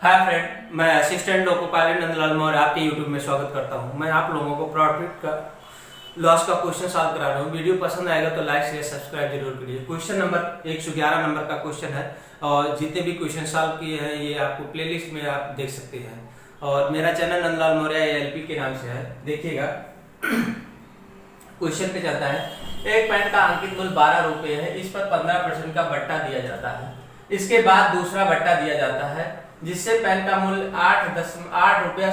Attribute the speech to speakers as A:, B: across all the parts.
A: Hi friend, मैं assistant loco pilot Nandlal Maurya आपके YouTube में स्वागत करता हूं। मैं आप लोगों को प्रॉफिट का लॉस का क्वेश्चन सॉल्व करा रहा हूं। वीडियो पसंद आएगा तो लाइक शेयर सब्सक्राइब जरूर करिए। क्वेश्चन नंबर 111 नंबर का क्वेश्चन है और जितने भी क्वेश्चन सॉल्व किए हैं ये आपको प्लेलिस्ट में आप देख सकते हैं। और मेरा चैनल नंदलाल मौर्य LP के नाम से है, देखिएगा। क्वेश्चन पे चलता है। एक पेन का अंकित मूल्य 12 रुपए है, इस पर 15% का बट्टा दिया जाता है। इसके बाद दूसरा बट्टा दिया जाता है जिससे पेन का मूल्य 8 रुपये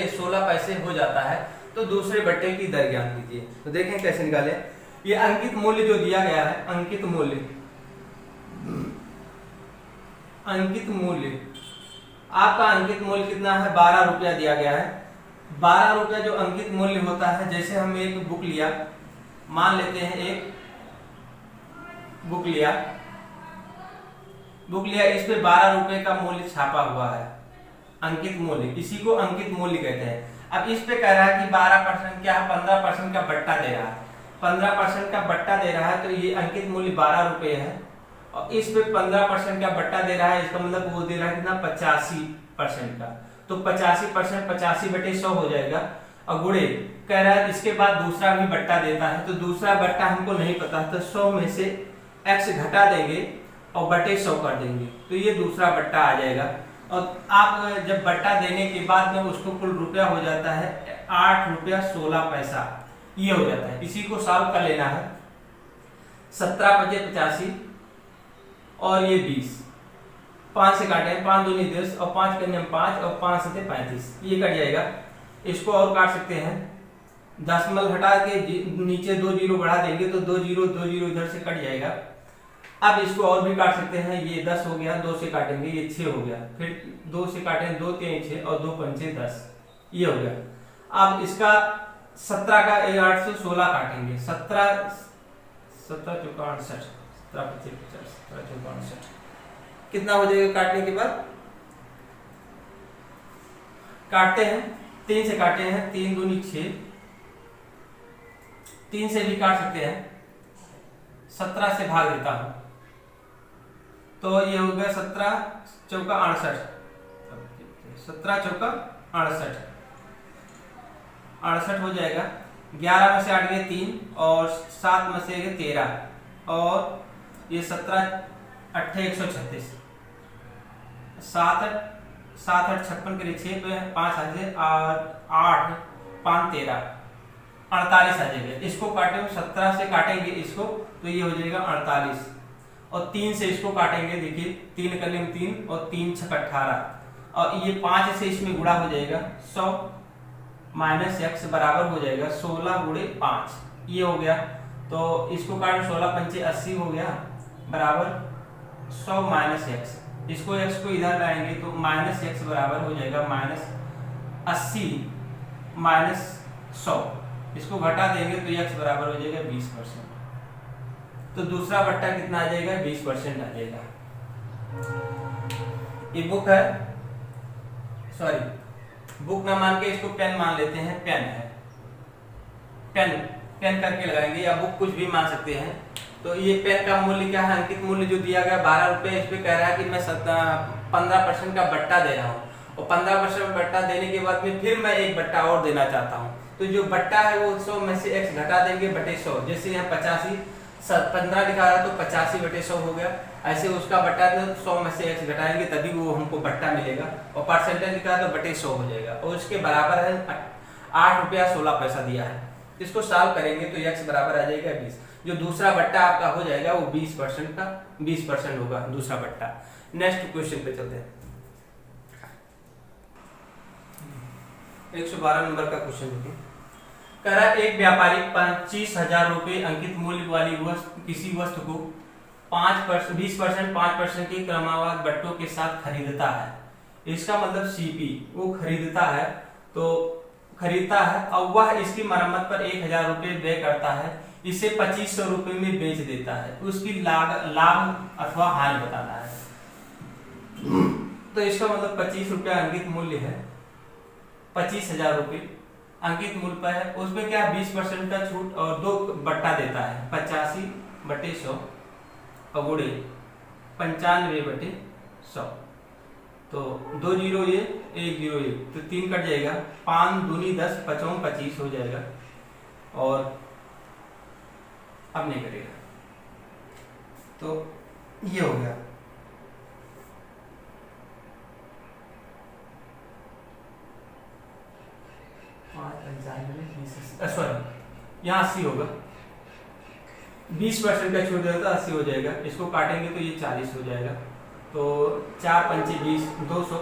A: 16 पैसे हो जाता है। तो दूसरे बट्टे की दर ज्ञात कीजिए। तो देखें कैसे निकाले। ये अंकित मूल्य जो दिया गया है, अंकित मूल्य आपका अंकित मूल्य कितना है? 12 रुपया दिया गया है। 12 रुपया जो अंकित मूल्य होता है, जैसे हम एक बुक लिया, मान लेते हैं एक बुक लिया, इस पे 12 रुपए का मूल्य छापा हुआ है, अंकित मूल्य, इसी को अंकित मूल्य कहते हैं। अब इस पे कह रहा है कि 12% क्या है? 15% का बट्टा दे रहा है। 15% का बट्टा दे रहा है तो ये अंकित मूल्य 12 रुपए है और इस पे 15% का बट्टा दे रहा है। इसका मतलब वो दे रहा है कितना? 85% का। तो 85% 85/100 हो जाएगा। और गुणे कह रहा है इसके बाद दूसरा भी बट्टा देता है। तो दूसरा बट्टा हमको नहीं पता, तो 100 में से x घटा देंगे और बटे 100 कर देंगे, तो ये दूसरा बट्टा आ जाएगा। और आप जब बट्टा देने के बाद में उसको कुल रुपया हो जाता है 8 रुपया 16 पैसा, ये हो जाता है। इसी को सॉल्व कर लेना है। 17 × 5 = 85 और ये 20, 5 से काटे, 5 दूनी 10 और 5 करने 5 और 5 से 35, ये कट जाएगा। इसको और काट सकते हैं, दशमलव हटा के नीचे 2 जीरो बढ़ा देंगे तो 2 जीरो इधर से कट जाएगा। अब इसको और भी काट सकते हैं। ये 10 हो गया, 2 से काटेंगे, ये 6 हो गया, फिर 2 से काटेंगे, 2 3 6 और 2 5 10, ये हो गया। अब इसका 17 का 816 काटेंगे, 17 17 चौका 68, 17 × 5 = 50, 17 चौका 68, कितना हो जाएगा काटने के बाद? काटते हैं, 3 से काटे हैं, 3 दूनी 6, 3 से भी काट सकते हैं, 17 से भाग देता हूं तो ये हो गया 17 चौका 68, 17 चौका 68, 68 हो जाएगा। 11 में से 8 गए 3 और 7 में से 13 और ये 17 8 136, 7 8 56 के लिए 6 पे 5 आ जाए और 8 5 13 48 आ जाएगा। इसको काटेंगे, 17 से काटेंगे इसको तो ये हो जाएगा 48 और 3 से इसको काटेंगे, देखिए 3 कर लेंगे 3 और 3 × 6 = 18 और ये 5 से इसमें गुणा हो जाएगा 100 - x बराबर हो जाएगा 16 × 5, ये हो गया। तो इसको काटें, 16 × 5 = 80 हो गया, बराबर 100 - x, इसको x को इधर लाएंगे तो -x बराबर हो जाएगा -80 - 100, इसको घटा देंगे तो x बराबर हो जाएगा 20%। तो दूसरा बट्टा कितना आ जाएगा? 20% आ जाएगा। ये बुक है, सॉरी बुक ना मान के इसको पेन मान लेते हैं, पेन है, पेन करके लगाएंगे या बुक कुछ भी मान सकते हैं। तो ये पेन का मूल्य क्या है? अंकित मूल्य जो दिया गया 12 रुपए, इस पे कह रहा है कि मैं 15% का बट्टा दे रहा हूँ और 15% बट्टा देने के बाद में फिर मैं एक बट्टा और देना चाहता हूँ। तो जो बट्टा है वो 100 में से x घटा देंगे बटे 100, जैसे यहाँ 85 15 दिखा रहा है तो 85/100 हो गया। ऐसे उसका बट्टा तो 100 में से x घटाएंगे तभी वो हमको बट्टा मिलेगा और परसेंटेज दिखा तो बटे 100 हो जाएगा और उसके बराबर है 8 रुपया 16 पैसा दिया है। इसको सॉल्व करेंगे तो x बराबर आ जाएगा 20। जो दूसरा बट्टा आपका हो जाएगा वो 20% का 20% होगा दूसरा बट्टा। नेक्स्ट क्वेश्चन पे चलते हैं। 112 नंबर का क्वेश्चन देखिए। कह रहा है एक व्यापारी 25,000 रुपए अंकित मूल्य वाली किसी वस्तु को 20% 5% के क्रमवार बट्टों के साथ खरीदता है। इसका मतलब CP वो खरीदता है, तो खरीदता है और वह इसकी मरम्मत पर 1,000 रुपए व्यय करता है, इसे 2500 रुपए में बेच देता है, उसकी लाभ अथवा हानि बताता है। तो इसका मतलब 25 रुपया अंकित मूल्य है, 25,000 रुपए अंकित मूल्य पर है, उसमें क्या 20% का छूट और 2 बट्टा देता है, 85/100 और गुणे 95/100। तो 2 जीरो ये 1 जीरो ये, तो 3 कट जाएगा, 5 दूनी 10, 5 25 हो जाएगा। और अब नहीं करेगा, तो ये हो गया। सॉरी, यहाँ 80 होगा, 20% का छूट देगा तो 80 हो जाएगा। इसको काटेंगे तो ये 40 हो जाएगा। तो 4 पंचे 20, 200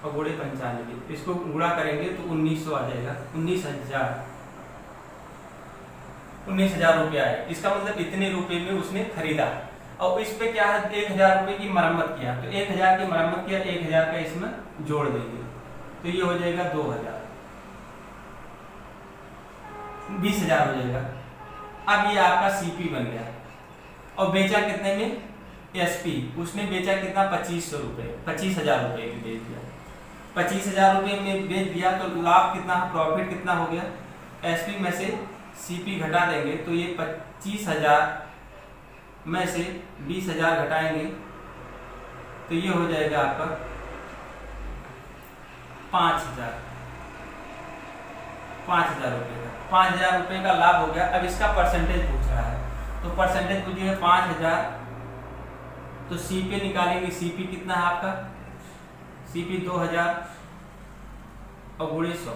A: और गुणे 95, इसको गुणा करेंगे तो 1900 आ जाएगा। 19,000 रुपया है। इसका मतलब इतने रुपए में उसने खरीदा। और इस पे क्या है, 1,000 रुपए की मरम्मत किया, तो 1,000 की मरम्मत किया, 1,000 का इसमें जोड़ देंगे तो ये हो जाएगा 2,000, 20,000 हो जाएगा। अब ये आपका सीपी बन गया। और बेचा कितने में, एसपी, उसने बेचा कितना, 2500 रुपए, 25,000 रुपए में बेच दिया। 25,000 रुपए में बेच दिया तो लाभ कितना, प्रॉफिट कितना हो गया, एसपी में से सीपी घटा देंगे तो ये 25,000 में से 20,000 घटाएंगे तो ये हो जाएगा आपका 5,000 रुपए का। 5,000 रुपए का लाभ हो गया। अब इसका परसेंटेज पूछ रहा है, तो परसेंटेज पूछिए 5,000, तो सीपी निकालेंगे। सीपी कितना है आपका, सीपी 2,000 और गुणे 100,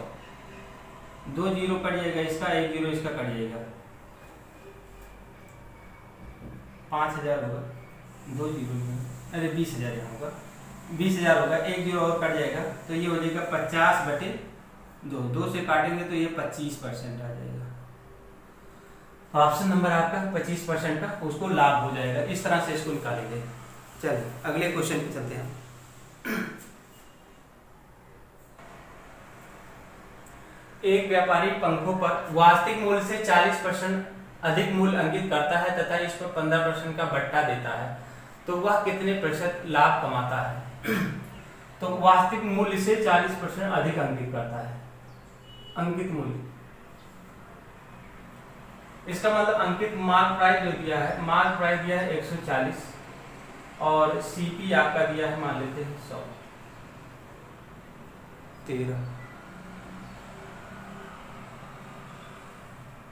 A: 2 जीरो कट जाएगा, इसका 1 जीरो इसका कट जाएगा, 5,000 होगा, 2 जीरो, अरे 20,000 यहाँ होगा, 20,000 होगा, 1 जीरो और कट जाएगा तो ये हो जाएगा 50/2, 2 से काटेंगे तो ये 25% आ जाएगा। तो ऑप्शन नंबर आपका 25% का उसको लाभ हो जाएगा। इस तरह से इसको निकालेंगे। चलिए अगले क्वेश्चन पे चलते हैं। एक व्यापारी पंखों पर वास्तविक मूल्य से 40% अधिक मूल्य अंकित करता है तथा इस पर 15% का बट्टा देता है, तो वह कितने प्रतिशत लाभ कमाता है। तो वास्तविक मूल्य से 40% अधिक अंकित करता है, अंकित मूल्य, इसका मतलब अंकित मार्क प्राइस जो दिया है, मार्क प्राइस दिया है 140 और सीपी आपका दिया है, मान लेते हैं 100, 13।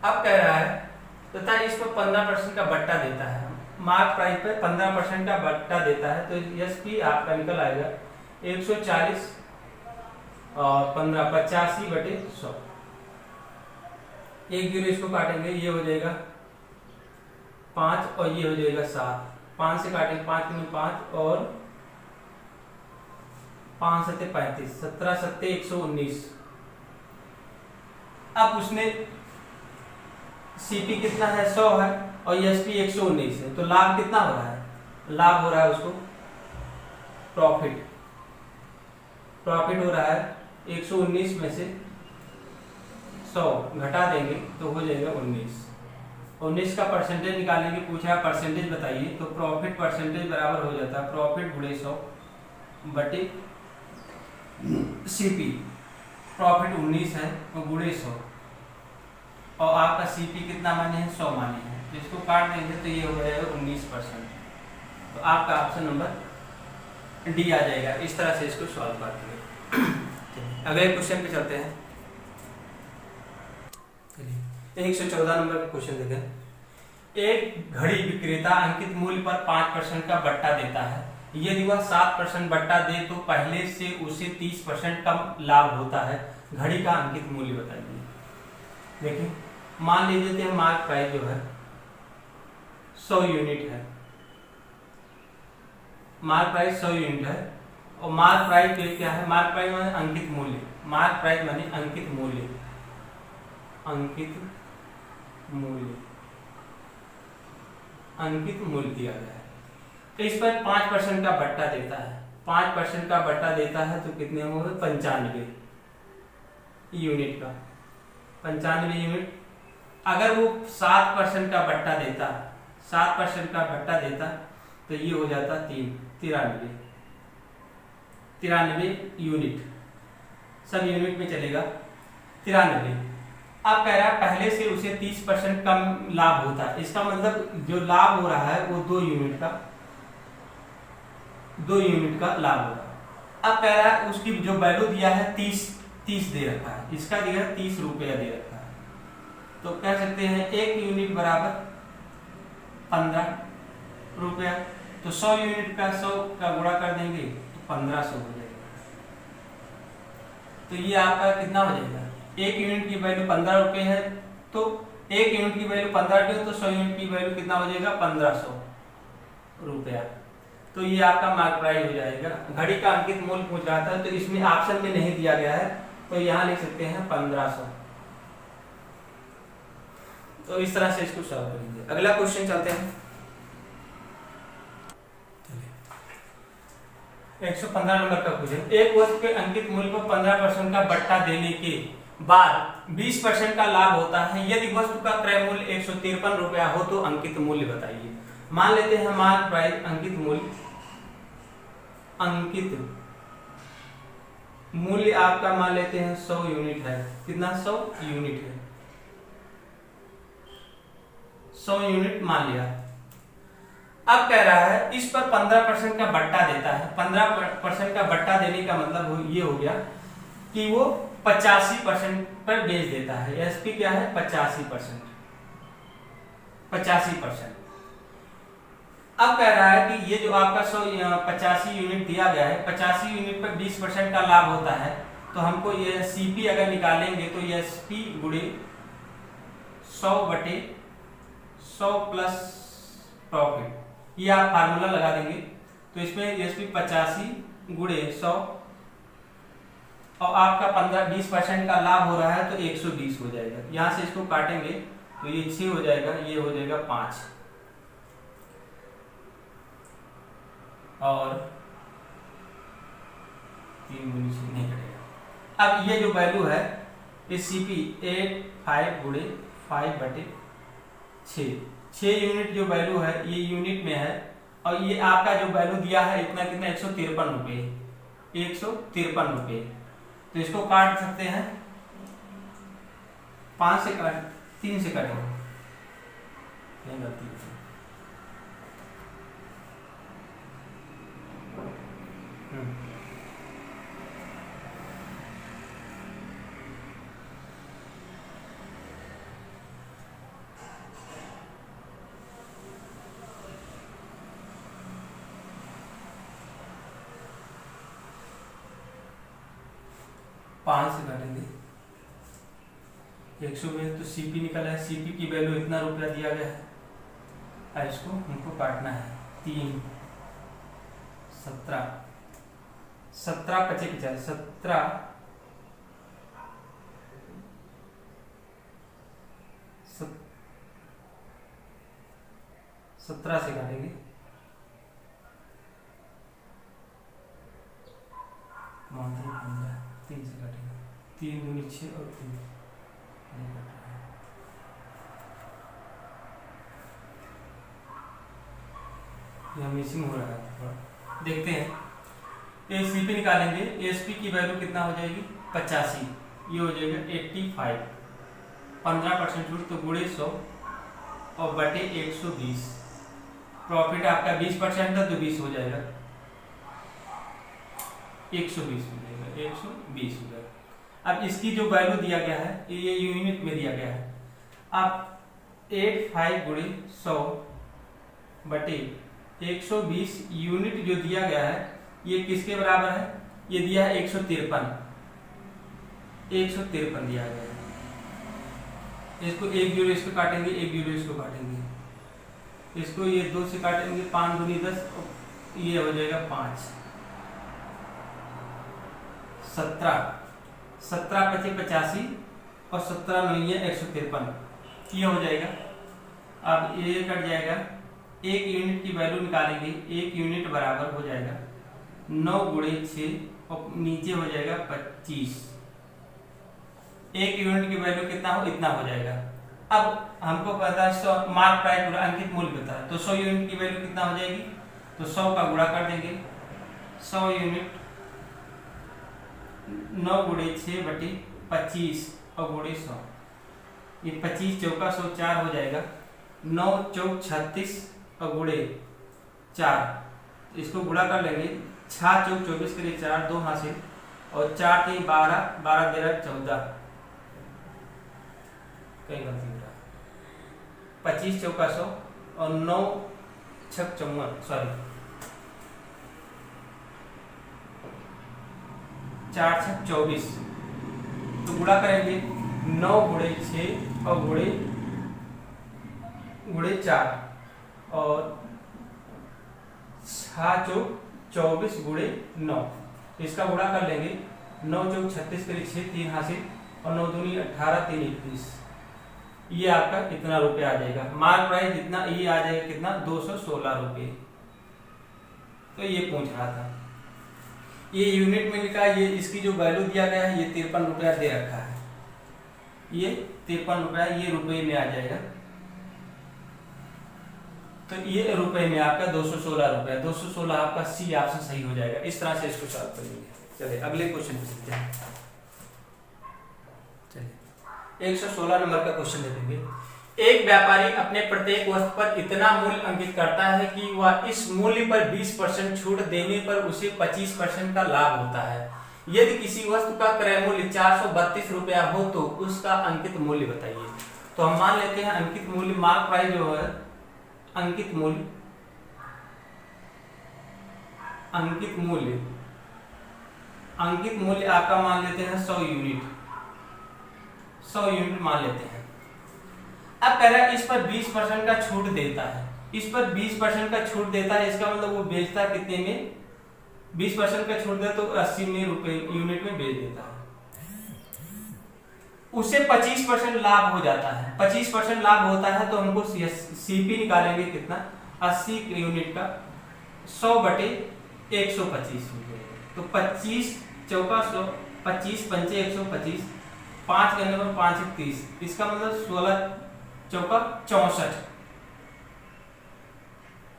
A: अब कह रहा है तथा इस पर 15% का बट्टा देता है, मार्क प्राइस पे 15% का बट्टा देता है, तो एसपी आपका निकल आएगा 140 और 15, 85/100। 1 जीरो इसको काटेंगे, ये हो जाएगा 5 और ये हो जाएगा 7, 5 से काटेंगे, 5 में 5 और 5 7 35, 17 7 119। अब उसने सीपी कितना है, 100 है और एसपी 119 है, तो लाभ कितना हो रहा है, लाभ हो रहा है उसको प्रॉफिट हो रहा है 119 में से 100 घटा देंगे तो हो जाएगा 19 का परसेंटेज निकालेंगे। पूछा परसेंटेज बताइए, तो प्रॉफिट परसेंटेज बराबर हो जाता है प्रॉफिट गुणे 100 बटे सीपी। प्रॉफिट 19 है और गुणे 100 और आपका सीपी कितना माने हैं, 100 माने हैं, तो इसको काट देंगे तो ये हो जाएगा 19%। तो आपका ऑप्शन नंबर डी आ जाएगा। इस तरह से इसको सॉल्व करते हैं। अगले क्वेश्चन पे चलते हैं। 114 नंबर का क्वेश्चन देखें। एक घड़ी विक्रेता अंकित मूल्य पर 5% का बट्टा देता है। यदि वह 7% बट्टा दे तो पहले से उसे 30% कम लाभ होता है। घड़ी का अंकित मूल्य बताइए। देखिए मान लीजिए मार्क प्राइस जो है 100 यूनिट है, मार्क प्राइस 100 यूनिट है और मार्क प्राइस क्या है, मार्क प्राइस माने अंकित मूल्य, मार्क प्राइस माने अंकित मूल्य, अंकित मूल्य दिया गया है। तो इस पर 5% का बट्टा देता है, 5% का बट्टा देता है तो कितने होंगे, 95 यूनिट का, 95 यूनिट। अगर वो 7% का बट्टा देता, 7% का बट्टा देता तो ये हो जाता 93 यूनिट, सब यूनिट में चलेगा 93। अब कह रहा है पहले से उसे 30% कम लाभ होता है। इसका मतलब जो लाभ हो रहा है वो 2 यूनिट का लाभ होगा। अब कह रहा है उसकी जो वैल्यू दिया है 30 दे रखा है, इसका दिया है 30 रुपया दे रखा है, तो कह सकते हैं 1 यूनिट बराबर 15 रुपया। तो 100 यूनिट का 100 का गुणा कर देंगे तो 1500 हो जाएगा। तो ये आपका कितना हो जाएगा, 1 यूनिट की वैल्यू 15 रुपये है, तो 1 यूनिट की वैल्यू 15 रुपये, तो 100 यूनिट की वैल्यू कितना हो जाएगा, 1500 रुपया। तो ये आपका मार्क प्राइस हो जाएगा। घड़ी का अंकित मूल्य पूछ रहा था, तो इसमें ऑप्शन में नहीं दिया गया है, तो यहाँ लिख सकते हैं 1500। तो इस तरह से इसको सॉल्व करेंगे। अगला क्वेश्चन चलते हैं। 115 नंबर का क्वेश्चन, एक वस्तु के अंकित मूल्य को 15% का बट्टा देने के बाद 20% का लाभ होता है। यदि वस्तु का क्रय मूल्य 153 रुपया हो तो अंकित मूल्य बताइए। मान लेते हैं मार्क प्राइस अंकित मूल्य आपका मान लेते हैं 100 यूनिट है। कितना, 100 यूनिट है, 100 यूनिट मान लिया। अब कह रहा है इस पर 15% का बट्टा देता है। 15% का बट्टा देने का मतलब ये हो गया कि वो 85% पर बेच देता है। एसपी क्या है, 85%। अब कह रहा है कि ये जो आपका 85 यूनिट दिया गया है, 85 यूनिट पर 20% का लाभ होता है, तो हमको ये सीपी अगर निकालेंगे तो ये एसपी गुणे 100/100 प्लस प्रॉफिट, ये आप फार्मूला लगा देंगे। तो इसमें एसपी 85 गुणे 100 और आपका 20% का लाभ हो रहा है, तो 120 हो जाएगा। यहाँ से इसको काटेंगे तो ये 6 हो जाएगा, ये हो जाएगा 5 और 3 गुनी से नहीं कटेगा। अब ये जो वैल्यू है इस सीपी 85 गुणे 5/6, 6 यूनिट जो वैल्यू है ये यूनिट में है, और ये आपका जो वैल्यू दिया है इतना कितना 153 रुपये, 153 रुपये। तो इसको काट सकते हैं, 5 से काट, 3 से काटेंगे, नहीं गलती है। पाँच से काटेंगे, 120 तो सीपी निकला है, सीपी की वैल्यू इतना रुपया दिया गया है, और इसको हमको काटना है 3, 17, 17 × 50, 17 से काटेंगे, 3 से काटेंगे, 3 दूनी 6 और 3 नहीं कट रहा है। यह मिसिंग हो रहा है थोड़ा, देखते हैं। एसीपी निकालेंगे, एसपी की वैल्यू कितना हो जाएगी 85, ये हो जाएगा 85, 15% छूट तो गुणे 100 और बटे 120, प्रॉफिट आपका 20% था तो 20 हो जाएगा, 120 हो जाएगा, 120 हो जाएगा। अब इसकी जो वैल्यू दिया गया है ये यूनिट में दिया गया है। अब 85 गुणे 100 बटे 120 यूनिट जो दिया गया है ये किसके बराबर है, ये दिया है 153 दिया गया है। इसको 1 जीरो इसको काटेंगे, 1 जीरो इसको काटेंगे, इसको ये 2 से काटेंगे, 5 दूनी 10, ये हो जाएगा 5, 17 × 5 = 85 और 17 × 9 = 153, ये हो जाएगा। अब ये कट जाएगा, 1 यूनिट की वैल्यू निकालेंगे, 1 यूनिट बराबर हो जाएगा 9 गुणे 6 और नीचे हो जाएगा 25। 1 यूनिट की वैल्यू कितना हो, इतना हो जाएगा। अब हमको पता है 100 मार्क प्राइस पूरा अंकित मूल्य पता है, तो 100 यूनिट की वैल्यू कितना हो जाएगी, तो 100 का गुणा कर देंगे, 100 यूनिट 9 गुणे 6 बटे 25 और गुणे 100, ये 25 चौका 100 4 हो जाएगा, 9 चौक 36 और गुणे 4 इसको गुणा कर लेंगे, 6 चौक 24 के लिए 4, 2 हासिल, और 4 3 12, 12 13 14, कहीं गलती हो रहा, 25 चौका 100 और 9 छक 54, सॉरी 4 छक 24, तो गुणा करेंगे 9 गुणे 6 और गुणे 4 और 6 चौक 24 गुणे 9, इसका गुणा कर लेंगे, 9 चौक 36 के लिए 6, 3 हासिल, और 9 दूनी 18, 3 21, ये आपका कितना रुपया आ जाएगा, मार्क प्राइस जितना ये आ जाएगा कितना 216 रुपये। तो ये पूछ रहा था, ये यूनिट में लिखा है, ये इसकी जो वैल्यू दिया गया है ये 53 रुपया दे रखा है, ये 53 रुपया ये रुपये में आ जाएगा, तो ये रुपए में आपका 216 रुपया, 216 आपका सी ऑप्शन सही हो जाएगा। इस तरह से इसको सॉल्व करेंगे। चलिए अगले क्वेश्चन पे चलते हैं। चलिए 116 नंबर का क्वेश्चन देखेंगे। एक व्यापारी अपने प्रत्येक वस्तु पर इतना मूल्य अंकित करता है कि वह इस मूल्य पर 20% छूट देने पर उसे 25% का लाभ होता है। यदि किसी वस्तु का क्रय मूल्य 432 रुपया हो तो उसका अंकित मूल्य बताइए। तो हम मान लेते हैं अंकित मूल्य, मार्क प्राइस जो है अंकित मूल्य आपका मान लेते हैं 100 यूनिट, 100 यूनिट मान लेते हैं। अब कह रहा है इस पर 20% का छूट देता है, इस पर 20% का छूट देता है, इसका मतलब वो बेचता कितने में, 20% का छूट दे तो 80 में रुपए यूनिट में बेच देता है, उसे 25% लाभ हो जाता है। 25% लाभ होता है तो हमको सीपी निकालेंगे कितना, 80 यूनिट का 100 बटे 125 तो 25 चौका 100, 25 पंचे 125, 5 करने पर 5 30, इसका मतलब 16 चौका 64,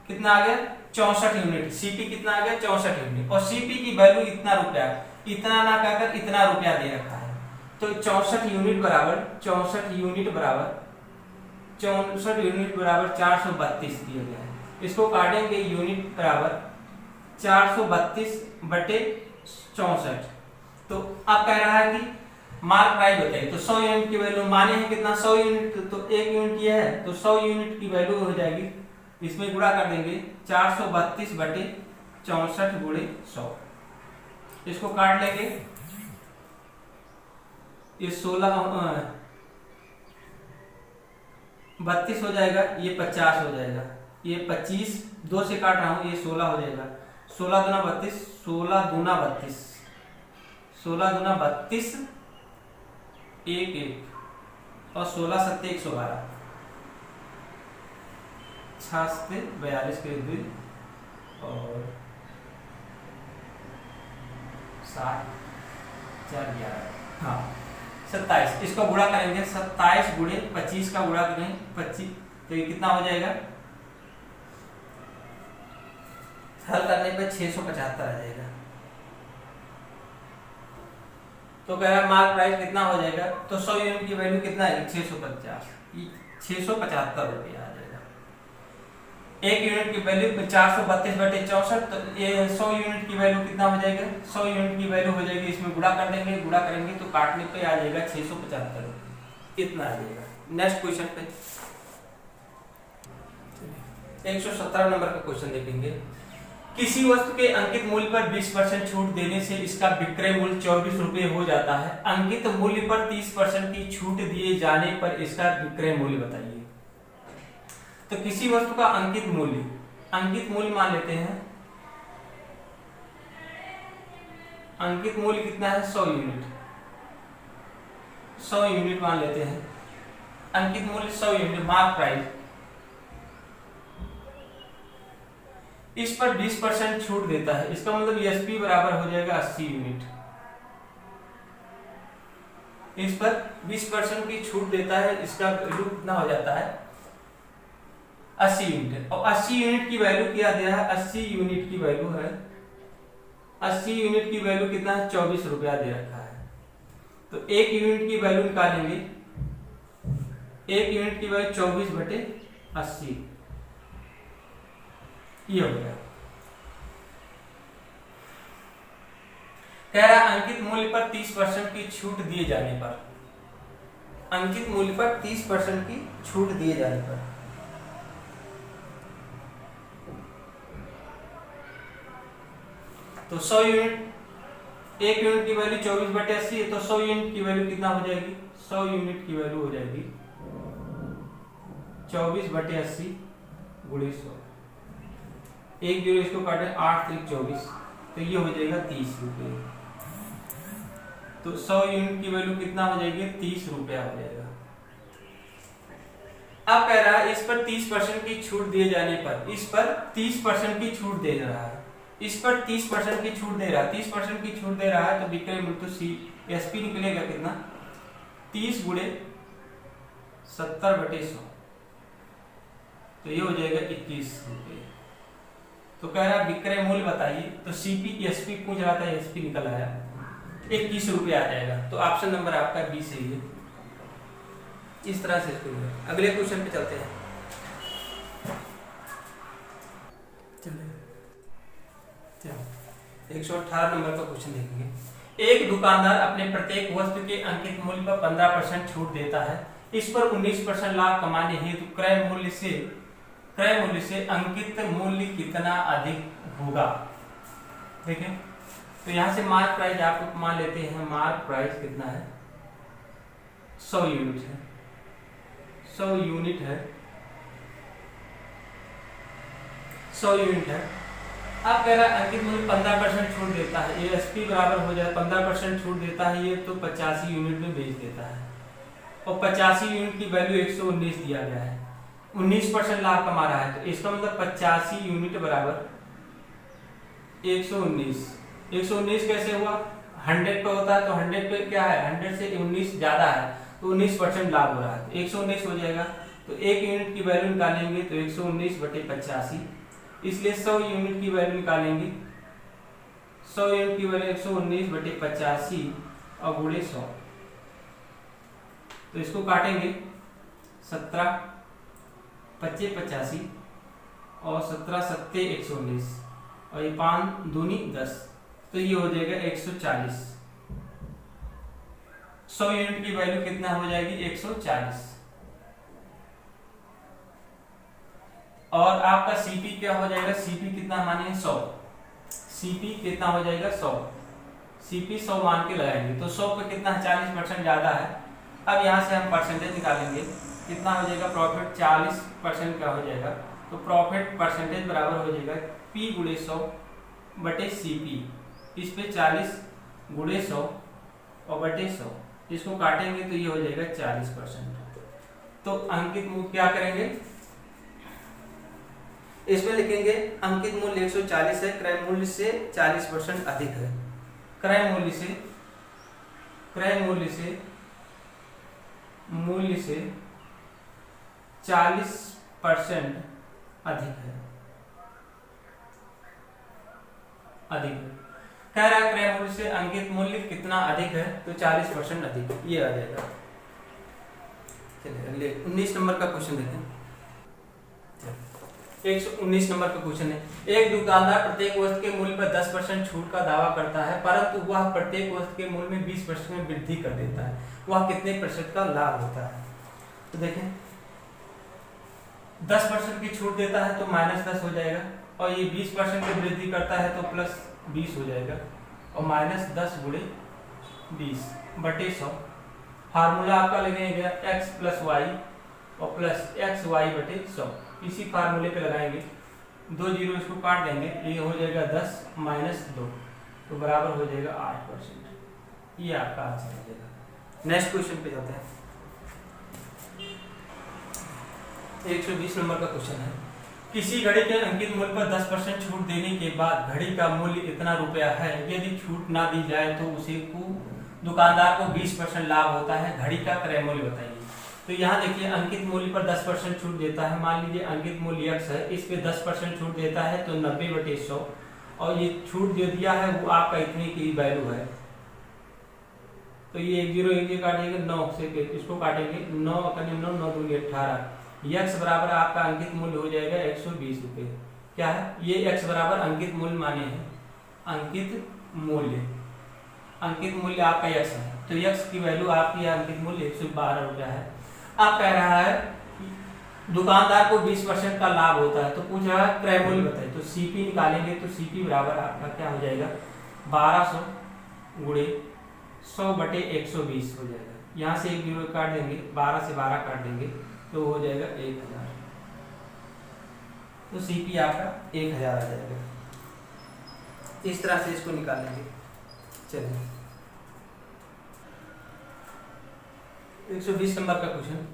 A: कितना आ गया 64 यूनिट। सीपी कितना आ गया 64 यूनिट, और सीपी की वैल्यू इतना रुपया, इतना ना कहकर इतना रुपया दे रखा है, तो 64 यूनिट बराबर 432 दिया गया है। इसको काटेंगे, यूनिट बराबर 432 बटे 64, तो अब कह रहा है कि मार्क प्राइस बताइए। तो 100 यूनिट की वैल्यू माने हैं कितना 100 यूनिट, तो 1 यूनिट ये है, तो 100 यूनिट की वैल्यू हो जाएगी, इसमें गुणा कर देंगे 432 बटे 64 गुणे 100, इसको काट लेंगे, ये 32 हो जाएगा, ये 50 हो जाएगा, ये 25 2 से काट रहा हूं, ये 16 हो जाएगा, 16 दूना 32, 16 दूना 32, 16 दूना 32 1 1 और 16 सत्ते 112, 6 से 42 के 2 और 7 4 11, हाँ 27, इसको गुणा करेंगे 27 गुणे 25 का गुणा करें 25, तो ये कितना हो जाएगा, हल करने पे 675 आ जाएगा। तो कह रहा मार्क प्राइस कितना हो जाएगा, तो 100 यूनिट की वैल्यू कितना है 675 रुपया आ जाएगा। 1 यूनिट की वैल्यू 432 बटे 64, तो ये 100 यूनिट की वैल्यू कितना हो जाएगा, 100 यूनिट की वैल्यू हो जाएगी, इसमें गुणा कर देंगे, गुणा करेंगे तो काटने पे आ जाएगा 675 रुपये, इतना आ जाएगा। नेक्स्ट क्वेश्चन पे 117 नंबर का क्वेश्चन देखेंगे। किसी वस्तु के अंकित मूल्य पर 20% छूट देने से इसका विक्रय मूल्य 24 रुपये हो जाता है। अंकित मूल्य पर 30% की छूट दिए जाने पर इसका विक्रय मूल्य बताइए। तो किसी वस्तु का अंकित मूल्य मान लेते हैं, अंकित मूल्य कितना है 100 यूनिट, 100 यूनिट मान लेते हैं, अंकित मूल्य 100 यूनिट, मार्क प्राइस, इस पर 20% छूट देता है, इसका मतलब एसपी बराबर हो जाएगा 80 यूनिट, इस पर 20% की छूट देता है, इसका वैल्यू कितना हो जाता है 80 यूनिट, और 80 यूनिट की वैल्यू क्या दिया है, 80 यूनिट की वैल्यू है, 80 यूनिट की वैल्यू कितना है 24 रुपया दे रखा है। तो 1 यूनिट की वैल्यू निकालेंगे, 1 यूनिट की वैल्यू 24 बटे 80, ये हो गया। कह रहा अंकित मूल्य पर 30% की छूट दिए जाने पर, अंकित मूल्य पर 30% की छूट दिए जाने पर तो 100 यूनिट, 1 यूनिट की वैल्यू 24/80 है, तो 100 यूनिट की वैल्यू कितना हो जाएगी? 100 यूनिट की वैल्यू हो जाएगी 24/80 गुणे 100। 1 जीरो इसको काटे 8 3 24, तो ये हो जाएगा 30 रुपये। तो 100 यूनिट की वैल्यू कितना हो जाएगी? 30 रुपया हो जाएगा। अब कह रहा है इस पर 30% की छूट दिए जाने पर, इस पर 30% की छूट दे रहा है, इस पर 30% की छूट दे रहा है, 30% की छूट दे रहा है, तो विक्रय मूल्य तो CSP निकलेगा कितना? 30 गुणे 70/100, तो ये हो जाएगा 21 रुपये। तो कह रहा है विक्रय मूल्य बताइए, तो CP SP पूछ रहा था, SP निकल आया 21 रुपये आ जाएगा। तो ऑप्शन नंबर आपका बी सही है। इस तरह से इसको अगले क्वेश्चन पे चलते हैं। चलिए 118 नंबर का क्वेश्चन देखेंगे। एक दुकानदार अपने प्रत्येक वस्तु के अंकित मूल्य पर 15% छूट देता है। इस पर 19% लाभ कमाने हेतु क्रय मूल्य से अंकित मूल्य कितना अधिक होगा? देखें, तो यहाँ से मार्क प्राइस आप मान लेते हैं, मार्क प्राइस कितना है? 100 यूनिट है, 100 यूनिट है, 100 यूनिट है। अब कह रहा है अंकित मूल्य 15% छूट देता है, ASP बराबर हो जाए 15% छूट देता है ये, तो 85 यूनिट में बेच देता है, और 85 यूनिट की वैल्यू 119 दिया गया है, 19% लाभ कमा रहा है, तो इसका मतलब 85 यूनिट बराबर 119। 119 कैसे हुआ? 100 पे होता है, तो 100 पे क्या है? 100 से 19 ज्यादा है, तो 19% लाभ हो रहा है, तो 119 हो जाएगा। तो 1 यूनिट की वैल्यू निकालेंगे तो 119/85, इसलिए 100 यूनिट की वैल्यू निकालेंगे, 100 यूनिट की वैल्यू 119/85 और गुणे 100, तो इसको काटेंगे 17 25 85 और 17 7 119 और ये 5 दूनी 10, तो ये हो जाएगा 140। 100 यूनिट की वैल्यू कितना हो जाएगी? 140। और आपका CP क्या हो जाएगा? CP कितना माने? 100। CP कितना हो जाएगा? 100। CP 100 मान के लगाएंगे, तो 100 पे कितना 40% ज्यादा है। अब यहाँ से हम परसेंटेज निकालेंगे, कितना हो जाएगा? प्रॉफिट 40% का हो जाएगा, तो प्रॉफिट परसेंटेज बराबर हो जाएगा P गुणे 100/CP। इस पे 40 गुणे 100 और बटे 100, इसको काटेंगे तो ये हो जाएगा 40%। तो अंकित मूल्य क्या करेंगे? इसमें लिखेंगे अंकित मूल्य 140 है, क्रय मूल्य से 40% अधिक है, क्रय मूल्य से 40% अधिक है, अधिक है। कह रहा है क्रय मूल्य से अंकित मूल्य कितना अधिक है? तो 40% अधिक, ये आ जाएगा। चलिए अगले 19 नंबर का क्वेश्चन देखें। 119 नंबर का क्वेश्चन है। एक दुकानदार प्रत्येक वस्तु के मूल्य पर 10% छूट का दावा करता है, परंतु वह प्रत्येक वस्तु के मूल्य में 20% में वृद्धि कर देता है, वह कितने प्रतिशत का लाभ होता है? तो देखें 10% की छूट देता है तो -10 हो जाएगा, और ये 20% की वृद्धि करता है तो +20 हो जाएगा, और -10 गुणे 20/100। फार्मूला आपका लगेगा x + y और +xy/100। इसी फार्मूले पे लगाएंगे, 2 जीरो इसको काट देंगे, ये हो जाएगा 10 - 2, तो बराबर हो जाएगा 8%। ये आपका आंसर हो जाएगा। नेक्स्ट क्वेश्चन पे जाते हैं। 120 नंबर का क्वेश्चन है। किसी घड़ी के अंकित मूल्य पर 10% छूट देने के बाद घड़ी का मूल्य इतना रुपया है, यदि छूट ना दी जाए तो उसे दुकानदार को 20% लाभ होता है, घड़ी का क्रय मूल्य बताइए। तो यहाँ देखिए अंकित मूल्य पर 10% छूट देता है, मान लीजिए अंकित मूल्य x है, इस पे 10% छूट देता है तो 90/100, और ये छूट जो दिया है वो आपका इतने की वैल्यू है, तो ये 1 जीरो 1 काटिएगा 9 से, इसको काटेंगे 9 9 9 दूनी 18, x बराबर आपका अंकित मूल्य हो जाएगा 120 रुपये। क्या है ये? x बराबर अंकित मूल्य माने हैं, अंकित मूल्य अंकित मूल्य आपका यक्स है, तो यक्स की वैल्यू आपकी अंकित मूल्य 112 रुपया है। अब कह रहा है दुकानदार को 20% का लाभ होता है, तो पूछ रहा है क्रय मूल्य बताइए। तो सीपी निकालेंगे तो सीपी बराबर आपका क्या हो जाएगा 1200 गुणे 100/120 हो जाएगा। यहाँ से 1 जीरो काट देंगे, 12 से 12 काट देंगे तो हो जाएगा 1000। तो सीपी आपका 1000 आ जाएगा। इस तरह से इसको निकालेंगे। चलिए 120 नंबर का क्वेश्चन।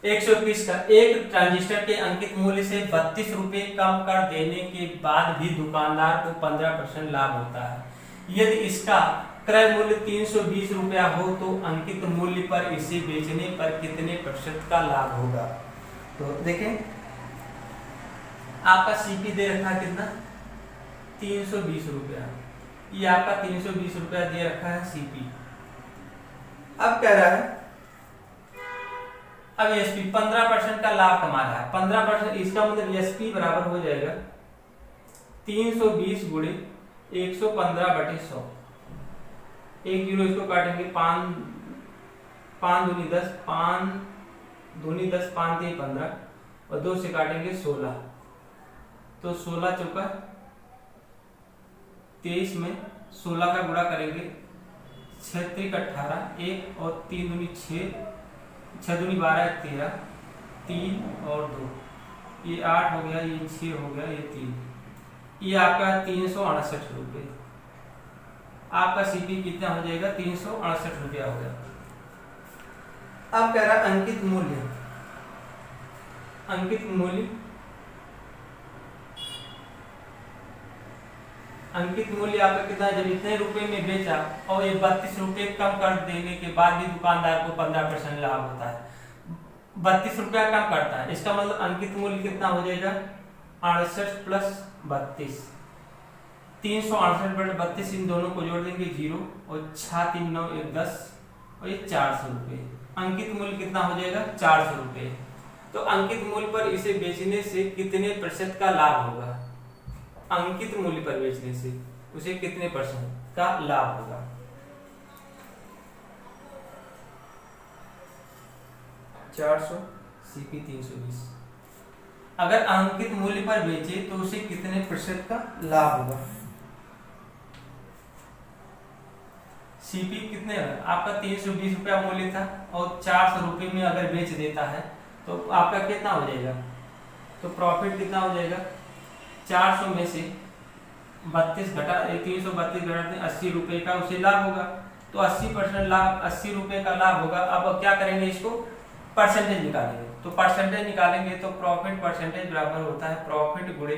A: 121 का एक ट्रांजिस्टर के अंकित मूल्य से 32 रुपए कम कर देने के बाद भी दुकानदार को 15% लाभ होता है। यदि इसका क्रय मूल्य 320 रुपया हो तो अंकित मूल्य पर इसे बेचने पर कितने प्रतिशत का लाभ होगा। तो देखें आपका सीपी दे रखा है कितना 320 रुपया, ये आपका 320 रुपया दे रखा है सीपी। अब कह रहा है अब एसपी 15% का लाभ कमा रहा है। 15% इसका मतलब एसपी बराबर हो जाएगा 320 गुणे 115/100। 1 जीरो इसको काटेंगे, 5 दूनी 10, 5 दूनी 10, 5 3 15 और 2 से काटेंगे 16। तो 16 चौका 23 में 16 का गुणा करेंगे 6 3 18, 1 और 3 दूनी 6, 6 दूनी 12, 13, 3 और 2, ये 8 हो गया, ये 6 हो गया, ये 3, ये आपका 368 रुपये। आपका सीपी कितना हो जाएगा 368 रुपया हो गया। अब कह रहा अंकित मूल्य, अंकित मूल्य अंकित मूल्य आपका कितना है। जब इतने रुपए में बेचा और ये 32 रुपए कम कर देने के बाद भी दुकानदार को 15% लाभ होता है। 32 रुपया कम करता है, इसका मतलब अंकित मूल्य कितना हो जाएगा 68 + 32, 368/32। इन दोनों को जोड़ देंगे 0 और 6 3 9 1 10 और ये 400 रुपये। अंकित मूल्य कितना हो जाएगा 400 रुपये। तो अंकित मूल्य पर इसे बेचने से कितने प्रतिशत का लाभ होगा। अंकित मूल्य पर बेचने से उसे कितने % का लाभ होगा। सीपी 320। अगर अंकित मूल्य पर बेचे तो उसे कितने प्रतिशत का लाभ होगा। सीपी कितने आपका 320 रुपया मूल्य था और 400 रुपये में अगर बेच देता है तो आपका कितना हो जाएगा। तो प्रॉफिट कितना हो जाएगा 400 में से 32 घटा 332 घटा 80 रुपये का उसे लाभ होगा। तो 80% लाभ 80 रुपये का लाभ होगा। अब क्या करेंगे इसको परसेंटेज निकालेंगे। तो परसेंटेज निकालेंगे तो प्रॉफिट परसेंटेज बराबर होता है प्रॉफिट गुणे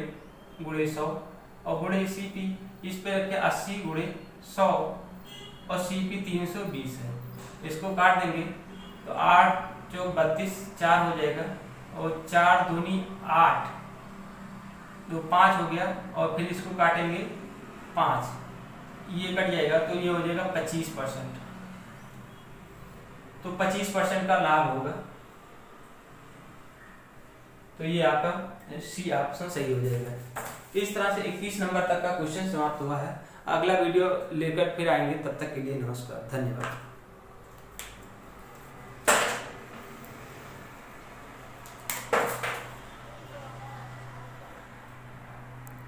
A: 100 और गुणे सीपी। इस पे रखे 80 गुणे 100 और सीपी 320 है। इसको काट देंगे तो 8 चौक 32 4 हो जाएगा और 4 दूनी 8 तो 5 हो गया और फिर इसको काटेंगे 5, ये कट जाएगा तो ये हो जाएगा 25%। तो 25% का लाभ होगा। तो ये आपका सी ऑप्शन सही हो जाएगा। इस तरह से 21 नंबर तक का क्वेश्चन समाप्त हुआ है। अगला वीडियो लेकर फिर आएंगे, तब तक के लिए नमस्कार, धन्यवाद।